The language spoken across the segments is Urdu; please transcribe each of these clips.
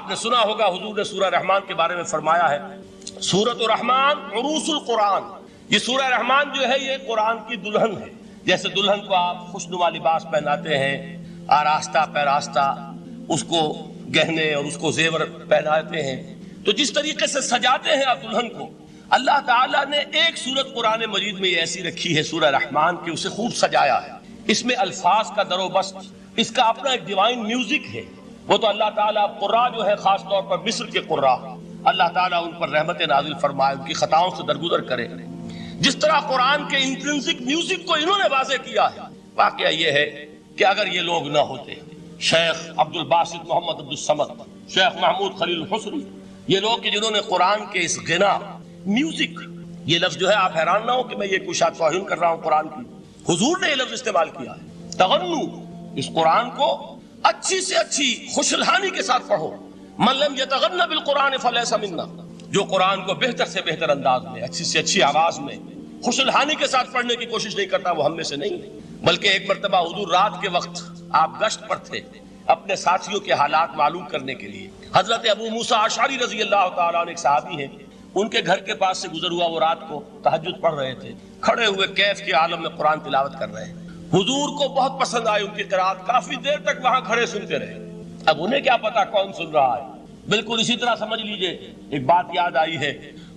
آپ نے سنا ہوگا حضور نے سورہ رحمان کے بارے میں فرمایا ہے سورۃ الرحمان عروس القرآن. یہ سورہ رحمان جو ہے یہ قرآن کی دلہن ہے. جیسے دلہن کو آپ خوشنما لباس پہناتے ہیں، آراستہ پیراستہ اس کو گہنے اور اس کو زیور پہناتے ہیں، تو جس طریقے سے سجاتے ہیں آپ دلہن کو، اللہ تعالیٰ نے ایک سورت قرآن مجید میں یہ ایسی رکھی ہے سورہ رحمان کی، اسے خوب سجایا ہے. اس میں الفاظ کا در و بست، اس کا اپنا ایک ڈیوائن میوزک ہے. وہ تو اللہ تعالیٰ قراء جو ہے خاص طور پر مصر کے قراء، اللہ تعالیٰ ان پر رحمت نازل فرمائے، ان کی خطاؤں سے درگزر کرے. جس طرح قرآن کے انٹرنسک میوزک کو انہوں نے واضح کیا ہے. واقعہ یہ ہے کہ اگر یہ لوگ نہ ہوتے، شیخ عبد الباسط محمد عبد الصمد، شیخ محمود خلیل الحسنی، یہ لوگ کہ جنہوں نے قرآن کے اس غنا میوزک، یہ لفظ جو ہے آپ حیران نہ ہو کہ میں یہ کوئی شاید توہین کر رہا ہوں قرآن کی، حضور نے یہ لفظ استعمال کیا ہے. تغنو، اس قرآن کو اچھی سے اچھی خوشلہانی کے ساتھ پڑھو. من لم یتغن بالقرآن فلیس منا، جو قرآن کو بہتر سے بہتر انداز میں، اچھی سے اچھی آواز میں، خوشلہانی کے ساتھ پڑھنے کی کوشش نہیں کرتا وہ ہم میں سے نہیں. بلکہ ایک مرتبہ حضور رات کے وقت آپ گشت پر تھے اپنے ساتھیوں کے حالات معلوم کرنے کے لیے. حضرت ابو موسیٰ اشعری رضی اللہ تعالیٰ عنہ ایک صحابی ہیں، ان کے گھر کے پاس سے گزر ہوا، وہ رات کو تہجد پڑھ رہے تھے، کھڑے ہوئے کیف کے عالم میں قرآن تلاوت کر رہے ہیں. حضور کو بہت پسند آئی ان کی قرات، کافی دیر تک وہاں کھڑے سنتے رہے. اب انہیں کیا پتا کون سن رہا ہے. بالکل اسی طرح سمجھ لیجئے ایک بات یاد آئی ہے،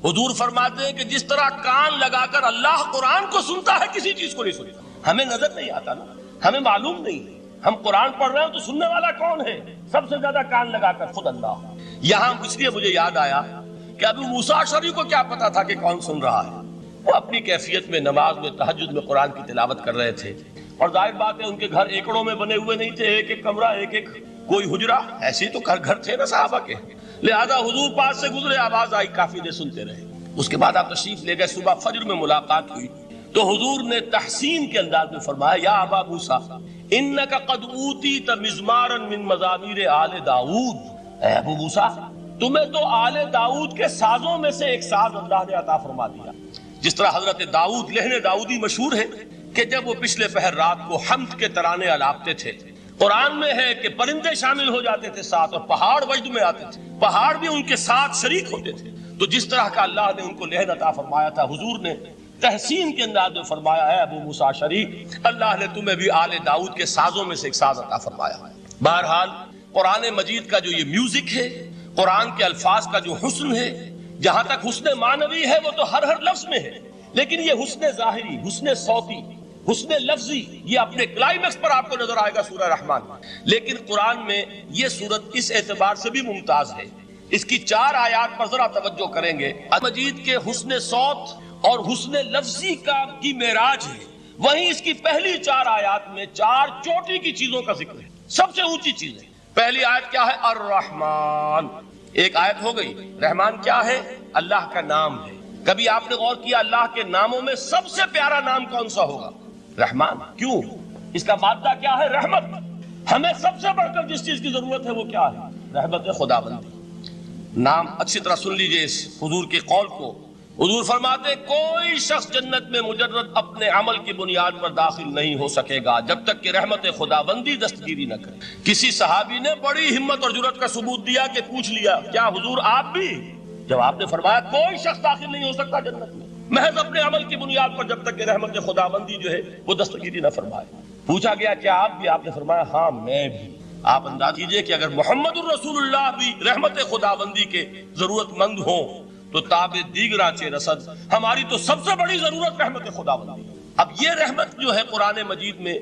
حضور فرماتے ہیں کہ جس طرح کان لگا کر اللہ قرآن کو سنتا ہے کسی چیز کو نہیں سنتا. ہمیں نظر نہیں آتا نا، ہمیں معلوم نہیں ہے، ہم قرآن پڑھ رہے ہیں تو سننے والا کون ہے؟ سب سے زیادہ کان لگا کر خود اللہ. یہاں اس لیے مجھے یاد آیا کہ ابو موسیٰ اشعری کو کیا پتا تھا کہ کون سن رہا ہے. وہ اپنی کیفیت میں نماز میں تہجد میں قرآن کی تلاوت کر رہے تھے، اور ظاہر بات ہے ان کے گھر ایکڑوں میں بنے ہوئے نہیں تھے، ایک ایک کمرہ، ایک ایک کوئی حجرہ، ایسے تو گھر تھے نا صحابہ کے. لہذا حضور پاس سے گزرے، آواز آئی، کافی دیر سنتے رہے. اس کے بعد آپ تشریف لے گئے، صبح فجر میں ملاقات ہوئی تو حضور نے تحسین کے انداز میں فرمایا یا ابا موسیٰ انک قد اوتیت مزمارا من مزامیر آل داؤد. اے ابو موسیٰ، تمہیں تو آل داؤد کے سازوں میں سے ایک ساز اللہ نے عطا فرما دیا. جس طرح حضرت داؤد، لہن داؤدی مشہور ہے کہ جب وہ پچھلے پہر رات کو حمد کے ترانے الاپتے تھے، قرآن میں ہے کہ پرندے شامل ہو جاتے تھے ساتھ، اور پہاڑ وجد میں آتے تھے، پہاڑ بھی ان کے ساتھ شریک ہوتے تھے. تو جس طرح کا اللہ نے ان کو لہن عطا فرمایا تھا، حضور نے تحسین کے انداز میں فرمایا ہے ابو موسیٰ اشعری، اللہ نے تمہیں بھی آل داؤد کے سازوں میں سے ایک ساز عطا فرمایا. بہرحال قرآن مجید کا جو یہ میوزک ہے، قرآن کے الفاظ کا جو حسن ہے، جہاں تک حسن معنوی ہے وہ تو ہر لفظ میں ہے، لیکن یہ حسن ظاہری، حسن صوتی، حسن لفظی، یہ اپنے کلائمیکس پر آپ کو نظر آئے گا سورہ رحمان. لیکن قرآن میں یہ سورت اس اعتبار سے بھی ممتاز ہے، اس کی 4 آیات پر ذرا توجہ کریں گے. مجید کے حسن صوت اور حسن لفظی کی معراج ہے، وہیں اس کی پہلی 4 آیات میں 4 چوٹی کی چیزوں کا ذکر ہے، سب سے اونچی چیز ہے. پہلی آیت کیا ہے؟ الرحمن. ایک آیت ہو گئی. رحمان کیا ہے؟ اللہ کا نام ہے. کبھی آپ نے غور کیا اللہ کے ناموں میں سب سے پیارا نام کون سا ہوگا؟ رحمان. کیوں؟ اس کا مادہ کیا ہے؟ رحمت. ہمیں سب سے بڑھ کر جس چیز کی ضرورت ہے وہ کیا ہے؟ رحمت خداوندی. نام اچھی طرح سن لیجئے اس حضور کے قول کو. حضور فرماتے کوئی شخص جنت میں مجرد اپنے عمل کی بنیاد پر داخل نہیں ہو سکے گا جب تک کہ رحمت خداوندی دستگیری نہ کرے. کسی صحابی نے بڑی ہمت اور جرأت کا ثبوت دیا کہ پوچھ لیا کیا حضور آپ بھی؟ جب آپ نے فرمایا کوئی شخص داخل نہیں ہو سکتا جنت میں محض اپنے عمل کی بنیاد پر جب تک کہ رحمت خداوندی جو ہے وہ دستگیری نہ فرمائے. پوچھا گیا کیا آپ بھی؟ آپ نے فرمایا ہاں میں بھی. آپ انداز کیجئے کہ اگر محمد الرسول اللہ بھی رحمت خداوندی کے ضرورت مند ہوں تو تاب دیگرا چے رسد، ہماری تو سب سے بڑی ضرورت رحمت خداوندی. اب یہ رحمت جو ہے قرآن مجید میں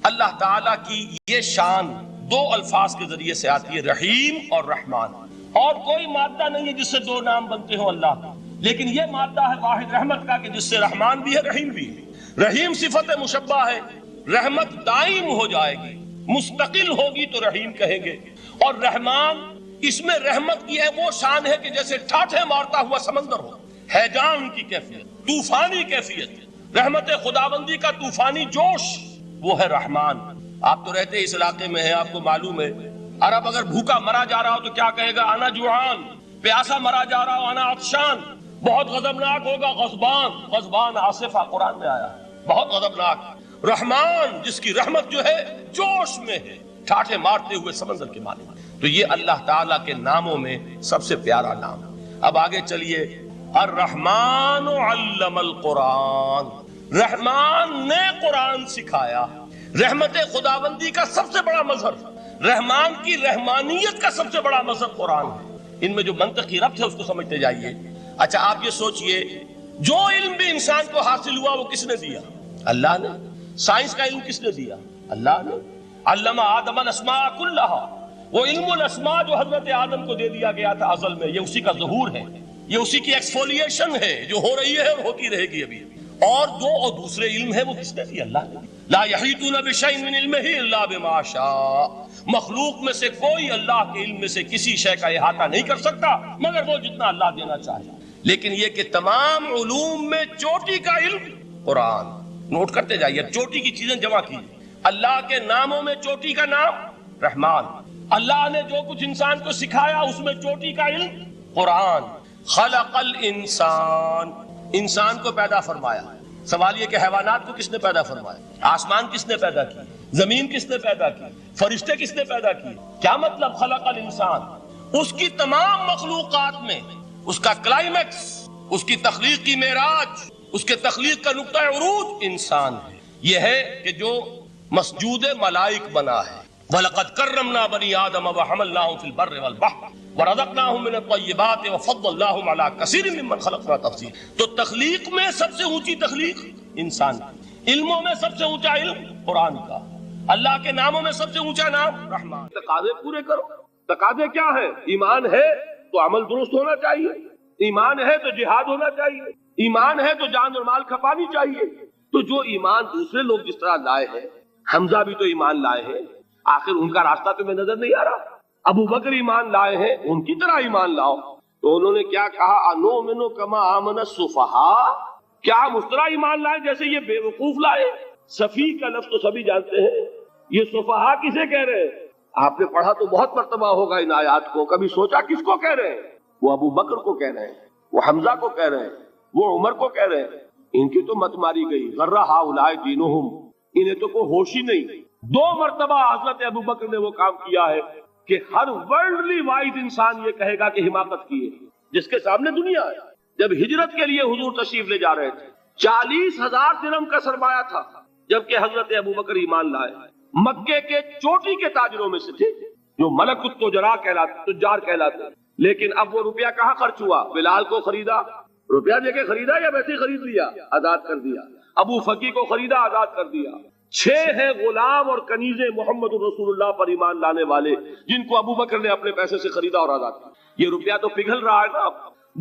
اللہ تعالیٰ کی یہ شان 2 الفاظ کے ذریعے سے آتی ہے، رحیم اور رحمان. اور کوئی مادہ نہیں ہے جس سے 2 نام بنتے ہوں اللہ کا، لیکن یہ مادہ ہے واحد رحمت کا کہ جس سے رحمان بھی ہے رحیم بھی ہے. رحیم صفت مشبہ ہے، رحمت دائم ہو جائے گی، مستقل ہوگی تو رحیم کہیں گے. اور رحمان، اس میں رحمت کی ہے وہ شان ہے کہ جیسے ٹھاٹھے مارتا ہوا سمندر ہو، ہیجان کی کیفیت، طوفانی کیفیت. رحمت خداوندی کا طوفانی جوش وہ ہے رحمان. آپ تو رہتے اس علاقے میں ہیں، آپ کو معلوم ہے عرب اگر بھوکا مرا جا رہا ہو تو کیا کہے گا؟ انا جوعان. پیاسا مرا جا رہا ہو انا عطشان. بہت غضبناک ہوگا غضبان. غضبان آصفہ قرآن میں آیا، بہت غضبناک. رحمان جس کی رحمت جو ہے جوش میں ہے، ٹھاٹھے مارتے ہوئے سمندر کے مالک. تو یہ اللہ تعالیٰ کے ناموں میں سب سے پیارا نام. اب آگے چلیے. الرحمن علم القرآن، رحمان نے قرآن سکھایا. رحمت خداوندی کا سب سے بڑا مظہر، رحمان کی رحمانیت کا سب سے بڑا مظہر قرآن ہے. ان میں جو منطقی ربط ہے اس کو سمجھتے جائیے. اچھا آپ یہ سوچئے، جو علم بھی انسان کو حاصل ہوا وہ کس نے دیا؟ اللہ نے. سائنس کا علم کس نے دیا؟ اللہ نے. علم آدم الاسماء کلھا، وہ علم الاسماء جو حضرت آدم کو دے دیا گیا تھا ازل میں، یہ اسی کا ظہور ہے، یہ اسی کی ایکسفولیشن ہے جو ہو رہی ہے اور ہوتی رہے گی ابھی. اور دوسرے علم ہے وہ کس نے دی؟ اللہ نے. لا یحیطون بشیء من علمہ الا بما شاء، مخلوق میں سے کوئی اللہ کے علم میں سے کسی شے کا احاطہ نہیں کر سکتا مگر وہ جتنا اللہ دینا چاہے. لیکن یہ کہ تمام علوم میں چوٹی کا علم قرآن. نوٹ کرتے جائیے، چوٹی کی چیزیں جمع کیجیے. اللہ کے ناموں میں چوٹی کا نام رحمان. اللہ نے جو کچھ انسان کو سکھایا اس میں چوٹی کا علم قرآن. خلق الانسان، انسان کو پیدا فرمایا. سوال یہ کہ حیوانات کو کس نے پیدا فرمایا؟ آسمان کس نے پیدا کی؟ زمین کس نے پیدا کی؟ فرشتے کس نے پیدا کی؟ کیا مطلب خلق الانسان؟ اس کی تمام مخلوقات میں اس کا کلائمیکس، اس کی تخلیق کی معراج، اس کے تخلیق کا نقطہ عروج انسان ہے. یہ ہے کہ جو مسجود ملائک بنا ہے. وَلَقَدْ كَرَّمْنَا بَنِي آدَمَ وَحَمَلْنَاهُمْ فِي الْبَرِّ وَالْبَحْرِ وَرَزَقْنَاهُمْ مِنَ الطَّيِّبَاتِ وَفَضَّلْنَاهُمْ عَلَى كَثِيرٍ مِّمَّنْ خَلَقْنَا تَفْضِيلًا. تو تخلیق میں سب سے اونچی تخلیق انسان کی. علموں میں سب سے اونچا علم قرآن کا. اللہ کے ناموں میں سب سے اونچا نام رحمان. تقاضے پورے کرو. تقاضے کیا ہے؟ ایمان ہے تو عمل درست ہونا چاہیے، ایمان ہے تو جہاد ہونا چاہیے، ایمان ہے تو جان اور مال کھپانی چاہیے. تو جو ایمان دوسرے لوگ جس طرح لائے ہیں، حمزہ بھی تو ایمان لائے ہیں، آخر ان کا راستہ تمہیں نظر نہیں آ رہا؟ ابو بکر ایمان لائے ہیں، ان کی طرح ایمان لاؤ. تو انہوں نے کیا کہا؟ انؤمن کما آمن السفہاء، کیا ہم اس طرح ایمان لائے جیسے یہ بے وقوف لائے؟ سفیہ کا لفظ تو سبھی جانتے ہیں، یہ سفہاء کسے کہہ رہے ہیں؟ آپ نے پڑھا تو بہت مرتبہ ہوگا ان آیات کو، کبھی سوچا کس کو کہہ رہے ہیں؟ وہ ابو بکر کو کہہ رہے ہیں، وہ حمزہ کو کہہ رہے ہیں، وہ عمر کو کہہ رہے ہیں. ان کی تو مت ماری گئی. غر ہؤلاء دینہم، انہیں تو کوئی ہوش ہی نہیں. 2 مرتبہ حضرت ابو بکر نے وہ کام کیا ہے کہ ہر ورلڈلی وائز انسان یہ کہے گا کہ حماقت کی ہے جس کے سامنے دنیا ہے. جب ہجرت کے لیے حضور تشریف لے جا رہے تھے، 40,000 درہم کا سرمایہ تھا، جبکہ حضرت ابو بکر ایمان لائے. مکے کے چوٹی کے تاجروں میں سے تھے جو ملک التجار کہلاتے. لیکن اب وہ روپیہ کہاں خرچ ہوا؟ بلال کو خریدا، روپیہ دے کے خریدا یا ویسے ہی خرید لیا؟ آزاد کر دیا. ابو فقی کو خریدا، آزاد کر دیا. 6 ہیں غلام اور کنیزیں محمد رسول اللہ پر ایمان لانے والے جن کو ابو بکر نے اپنے پیسے سے خریدا اور آزاد کیا. یہ روپیہ تو پگھل رہا ہے نا.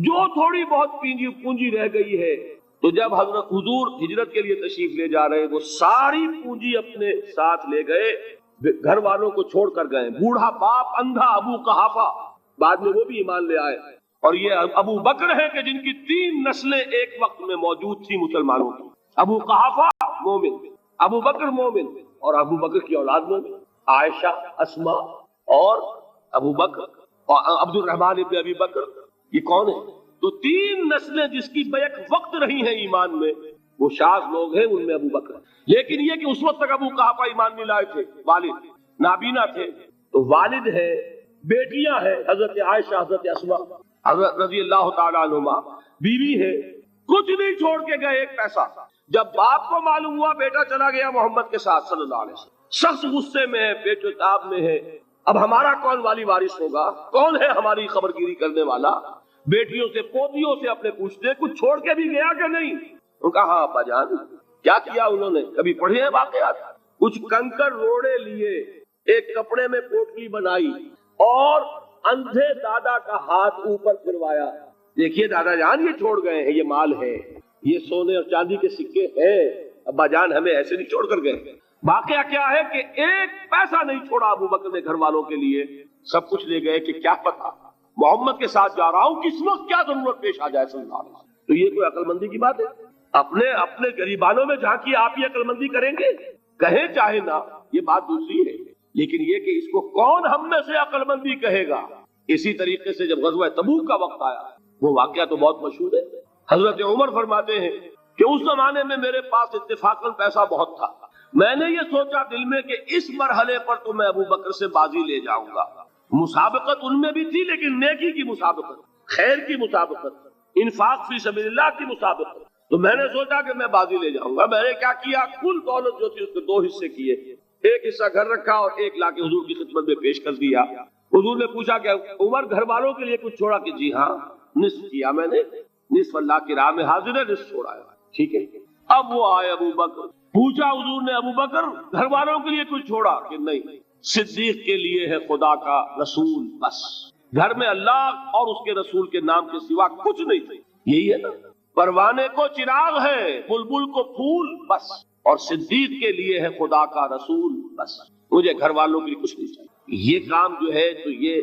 جو تھوڑی بہت پونجی رہ گئی ہے، تو جب حضرت حضور ہجرت کے لیے تشریف لے جا رہے، وہ ساری پونجی اپنے ساتھ لے گئے، گھر والوں کو چھوڑ کر گئے. بوڑھا باپ اندھا ابو قحافہ، بعد میں وہ بھی ایمان لے آئے. اور یہ ابو بکر ہیں کہ جن کی 3 نسلیں ایک وقت میں موجود تھی مسلمانوں کی. ابو قحافہ مومن، ابو بکر مومن، اور ابو بکر کی اولاد مومن، عائشہ، اسماء اور ابو بکر اور عبد الرحمن ابن ابی بکر. یہ کون ہے؟ تو 3 نسلیں جس کی بیک وقت رہی ہیں ایمان میں، وہ شاذ لوگ ہیں، ان میں ابو بکر. لیکن یہ کہ اس وقت تک ابو قحافہ ایمان نہیں لائے تھے، والد نابینا تھے. تو والد ہے، بیٹیاں ہیں، حضرت عائشہ، حضرت اسماء، حضرت رضی اللہ تعالیٰ عنہما، بیوی ہے. کچھ نہیں چھوڑ کے گئے، ایک پیسہ. جب باپ کو معلوم ہوا بیٹا چلا گیا محمد کے ساتھ صلی اللہ علیہ وسلم، سخت غصے میں ہے، پیچ و تاب میں ہے. اب ہمارا کون والی وارث ہوگا؟ کون ہے ہماری خبرگیری کرنے والا؟ بیٹیوں سے پوتیوں سے اپنے پوچھتے کچھ چھوڑ کے بھی گیا کہ نہیں؟ ان کا ہاں ابا جان. کیا کیا انہوں نے؟ کبھی پڑھے ہیں واقعات؟ کچھ کنکر روڑے لیے، ایک کپڑے میں پوٹلی بنائی اور اندھے دادا کا ہاتھ اوپر پھروایا. دیکھیے دادا جان، یہ چھوڑ گئے ہیں، یہ مال ہے، یہ سونے اور چاندی کے سکے ہیں، ابا جان ہمیں ایسے نہیں چھوڑ کر گئے. واقعہ کیا ہے کہ ایک پیسہ نہیں چھوڑا ابو بکر نے گھر والوں کے لیے. سب کچھ لے گئے کہ کیا پتا محمد کے ساتھ جا رہا ہوں، کس وقت کیا ضرورت پیش آ جائے صلی اللہ علیہ وسلم. تو یہ کوئی عقل مندی کی بات ہے؟ اپنے غریبانوں میں جھانکیے، آپ یہ عقل مندی کریں گے؟ کہیں چاہے نہ، یہ بات دوسری ہے. لیکن یہ کہ اس کو کون ہم میں سے عقل مندی کہے گا؟ اسی طریقے سے جب غزوہ تبوک کا وقت آیا، وہ واقعہ تو بہت مشہور ہے. حضرت عمر فرماتے ہیں کہ اس زمانے میں میرے پاس اتفاقاً پیسہ بہت تھا. میں نے یہ سوچا دل میں کہ اس مرحلے پر تو میں ابو بکر سے بازی لے جاؤں گا. مسابقت ان میں بھی تھی لیکن نیکی کی مسابقت، خیر کی مسابقت، انفاق فی سبیل اللہ کی مسابقت. تو میں نے سوچا کہ میں بازی لے جاؤں گا. میں نے کیا کیا، کل دولت جو تھی اس کے 2 حصے کیے، ایک حصہ گھر رکھا اور ایک لا کے حضور کی خدمت میں پیش کر دیا. حضور نے پوچھا کہ عمر گھر والوں کے لیے کچھ چھوڑا؟ کہ جی ہاں، نصف کیا میں نے، نصف اللہ کی راہ میں حاضر ہے، نصف چھوڑا ہے. ٹھیک ہے. اب وہ آئے ابو بکر، پوچھا حضور نے ابو بکر گھر والوں کے لیے کچھ چھوڑا؟ کہ نہیں، صدیق کے لیے ہے خدا کا رسول بس، گھر میں اللہ اور اس کے رسول کے نام کے سوا کچھ نہیں تھے. یہی ہے نا، پروانے کو چراغ ہے، بلبل کو پھول بس، اور صدیق کے لیے ہے خدا کا رسول بس، مجھے گھر والوں کے لیے کچھ نہیں چاہیے. یہ کام جو ہے تو یہ